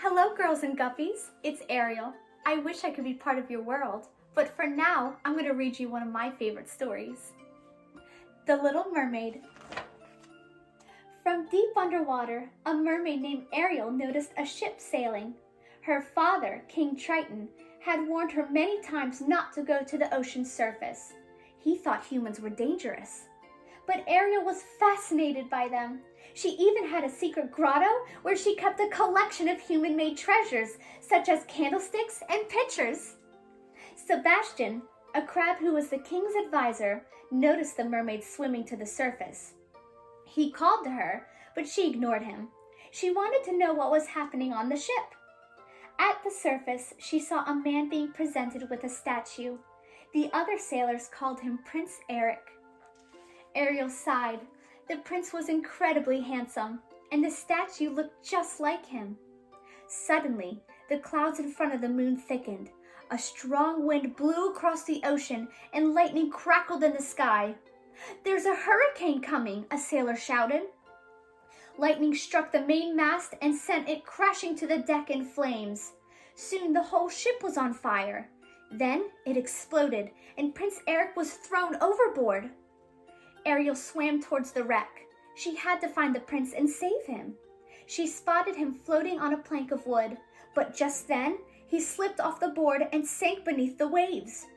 Hello, girls and guppies. It's Ariel. I wish I could be part of your world, but for now, I'm going to read you one of my favorite stories. The Little Mermaid. From deep underwater, a mermaid named Ariel noticed a ship sailing. Her father, King Triton, had warned her many times not to go to the ocean's surface. He thought humans were dangerous. But Ariel was fascinated by them. She even had a secret grotto where she kept a collection of human-made treasures, such as candlesticks and pitchers. Sebastian, a crab who was the king's advisor, noticed the mermaid swimming to the surface. He called to her, but she ignored him. She wanted to know what was happening on the ship. At the surface, she saw a man being presented with a statue. The other sailors called him Prince Eric. Ariel sighed. The prince was incredibly handsome, and the statue looked just like him. Suddenly, the clouds in front of the moon thickened. A strong wind blew across the ocean, and lightning crackled in the sky. "There's a hurricane coming," a sailor shouted. Lightning struck the main mast and sent it crashing to the deck in flames. Soon the whole ship was on fire. Then it exploded, and Prince Eric was thrown overboard. Ariel swam towards the wreck. She had to find the prince and save him. She spotted him floating on a plank of wood, but just then he slipped off the board and sank beneath the waves.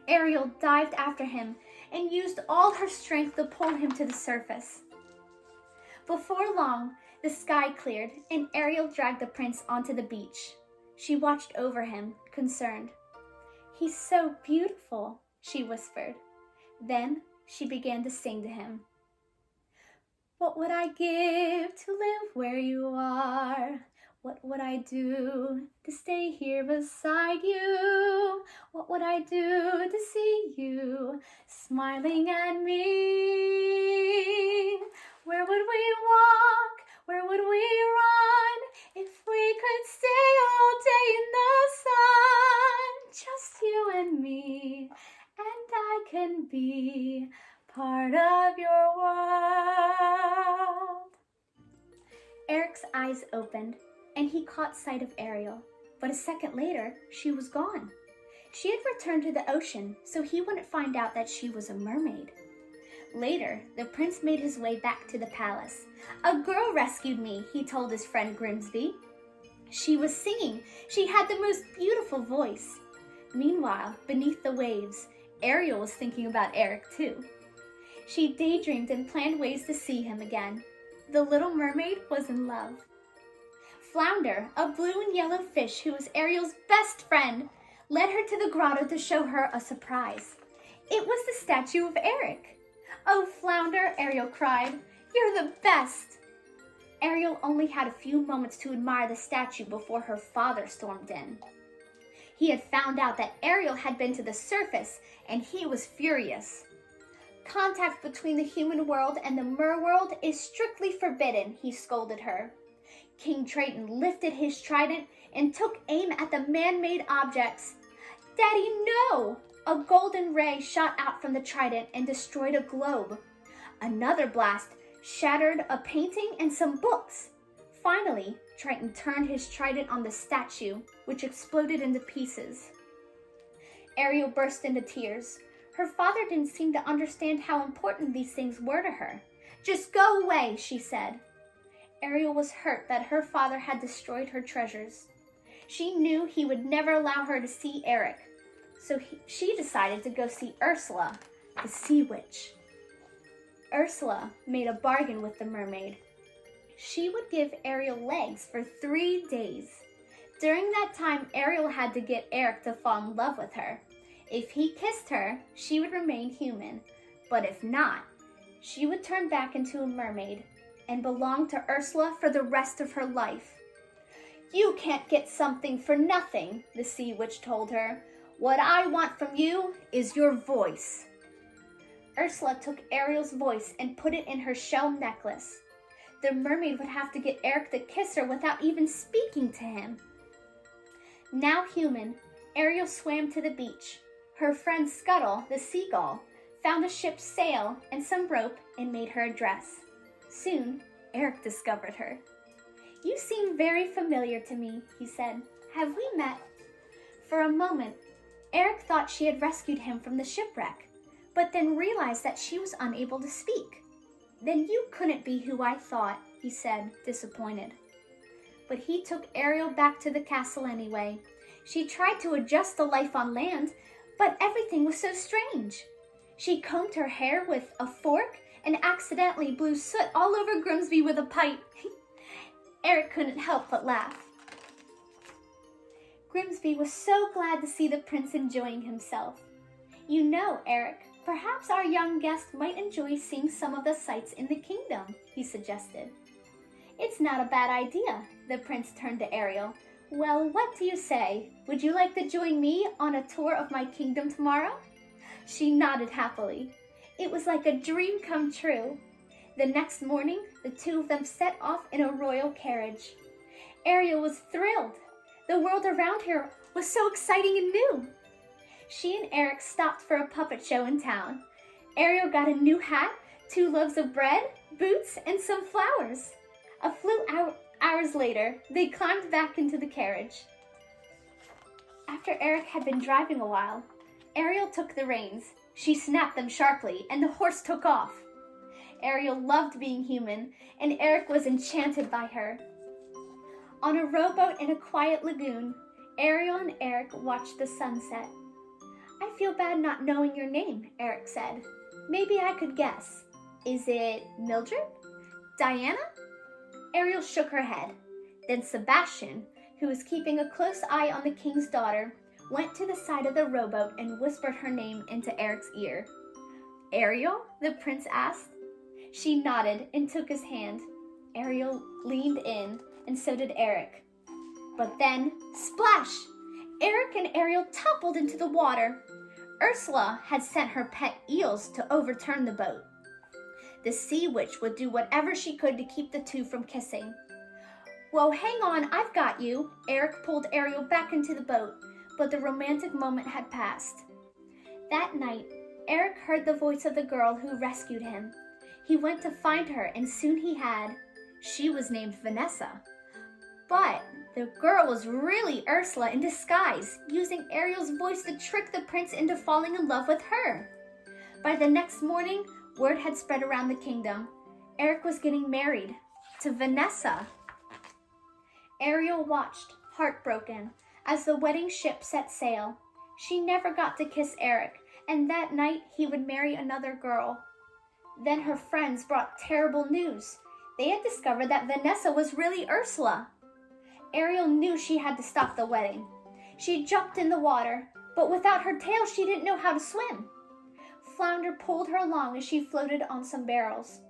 Ariel dived after him and used all her strength to pull him to the surface. Before long, the sky cleared and Ariel dragged the prince onto the beach. She watched over him, concerned. "He's so beautiful," she whispered. Then she began to sing to him. "What would I give to live where you are? What would I do to stay here beside you? What would I do to see you smiling at me? Where would we walk? Where would we run if we could stay all day in the sun? Just you and me, and I can be part of your world." Eric's eyes opened, and he caught sight of Ariel, but a second later, she was gone. She had returned to the ocean, so he wouldn't find out that she was a mermaid. Later, the prince made his way back to the palace. "A girl rescued me," he told his friend Grimsby. "She was singing. She had the most beautiful voice." Meanwhile, beneath the waves, Ariel was thinking about Eric too. She daydreamed and planned ways to see him again. The Little Mermaid was in love. Flounder, a blue and yellow fish who was Ariel's best friend, led her to the grotto to show her a surprise. It was the statue of Eric. "Oh, Flounder," Ariel cried, "you're the best." Ariel only had a few moments to admire the statue before her father stormed in. He had found out that Ariel had been to the surface, and he was furious. "Contact between the human world and the mer world is strictly forbidden," he scolded her. King Triton lifted his trident and took aim at the man-made objects. "Daddy, no!" A golden ray shot out from the trident and destroyed a globe. Another blast shattered a painting and some books. Finally, Triton turned his trident on the statue, which exploded into pieces. Ariel burst into tears. Her father didn't seem to understand how important these things were to her. "Just go away," she said. Ariel was hurt that her father had destroyed her treasures. She knew he would never allow her to see Eric, so she decided to go see Ursula, the sea witch. Ursula made a bargain with the mermaid. She would give Ariel legs for 3 days. During that time, Ariel had to get Eric to fall in love with her. If he kissed her, she would remain human, but if not, she would turn back into a mermaid and belong to Ursula for the rest of her life. "You can't get something for nothing," the sea witch told her. "What I want from you is your voice." Ursula took Ariel's voice and put it in her shell necklace. The mermaid would have to get Eric to kiss her without even speaking to him. Now human, Ariel swam to the beach. Her friend Scuttle, the seagull, found a ship's sail and some rope and made her a dress. Soon, Eric discovered her. "You seem very familiar to me," he said. "Have we met?" For a moment, Eric thought she had rescued him from the shipwreck, but then realized that she was unable to speak. "Then you couldn't be who I thought," he said, disappointed. But he took Ariel back to the castle anyway. She tried to adjust to life on land, but everything was so strange. She combed her hair with a fork and accidentally blew soot all over Grimsby with a pipe. Eric couldn't help but laugh. Grimsby was so glad to see the prince enjoying himself. "You know, Eric, perhaps our young guest might enjoy seeing some of the sights in the kingdom," he suggested. "It's not a bad idea," the prince turned to Ariel. "Well, what do you say? Would you like to join me on a tour of my kingdom tomorrow?" She nodded happily. It was like a dream come true. The next morning, the two of them set off in a royal carriage. Ariel was thrilled. The world around her was so exciting and new. She and Eric stopped for a puppet show in town. Ariel got a new hat, 2 loaves of bread, boots, and some flowers. A few hours later, they climbed back into the carriage. After Eric had been driving a while, Ariel took the reins. She snapped them sharply, and the horse took off. Ariel loved being human, and Eric was enchanted by her. On a rowboat in a quiet lagoon, Ariel and Eric watched the sunset. "I feel bad not knowing your name," Eric said. "Maybe I could guess. Is it Mildred? Diana?" Ariel shook her head. Then Sebastian, who was keeping a close eye on the king's daughter, went to the side of the rowboat and whispered her name into Eric's ear. "Ariel?" the prince asked. She nodded and took his hand. Ariel leaned in, and so did Eric. But then, splash! Eric and Ariel toppled into the water. Ursula had sent her pet eels to overturn the boat. The sea witch would do whatever she could to keep the two from kissing. "Whoa, hang on, I've got you." Eric pulled Ariel back into the boat, but the romantic moment had passed. That night, Eric heard the voice of the girl who rescued him. He went to find her, and soon he had. She was named Vanessa. But the girl was really Ursula in disguise, using Ariel's voice to trick the prince into falling in love with her. By the next morning, word had spread around the kingdom. Eric was getting married to Vanessa. Ariel watched, heartbroken, as the wedding ship set sail. She never got to kiss Eric, and that night he would marry another girl. Then her friends brought terrible news. They had discovered that Vanessa was really Ursula. Ariel knew she had to stop the wedding. She jumped in the water, but without her tail she didn't know how to swim. Flounder pulled her along as she floated on some barrels.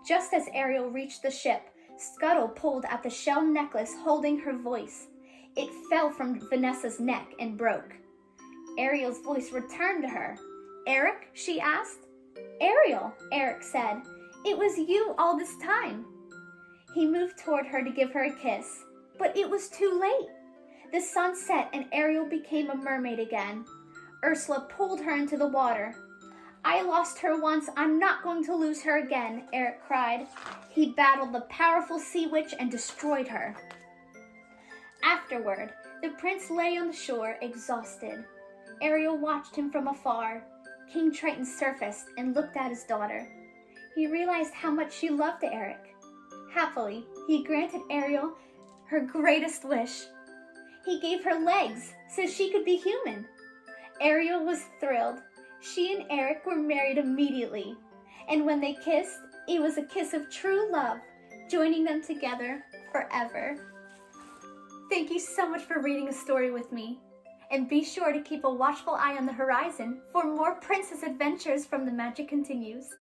Just as Ariel reached the ship, Scuttle pulled at the shell necklace holding her voice. It fell from Vanessa's neck and broke. Ariel's voice returned to her. "Eric?" she asked. "Ariel," Eric said. "It was you all this time." He moved toward her to give her a kiss, but it was too late. The sun set and Ariel became a mermaid again. Ursula pulled her into the water. "I lost her once, I'm not going to lose her again," Eric cried. He battled the powerful sea witch and destroyed her. Afterward, the prince lay on the shore, exhausted. Ariel watched him from afar. King Triton surfaced and looked at his daughter. He realized how much she loved Eric. Happily, he granted Ariel her greatest wish. He gave her legs so she could be human. Ariel was thrilled. She and Eric were married immediately. And when they kissed, it was a kiss of true love, joining them together forever. Thank you so much for reading a story with me. And be sure to keep a watchful eye on the horizon for more princess adventures from The Magic Continues.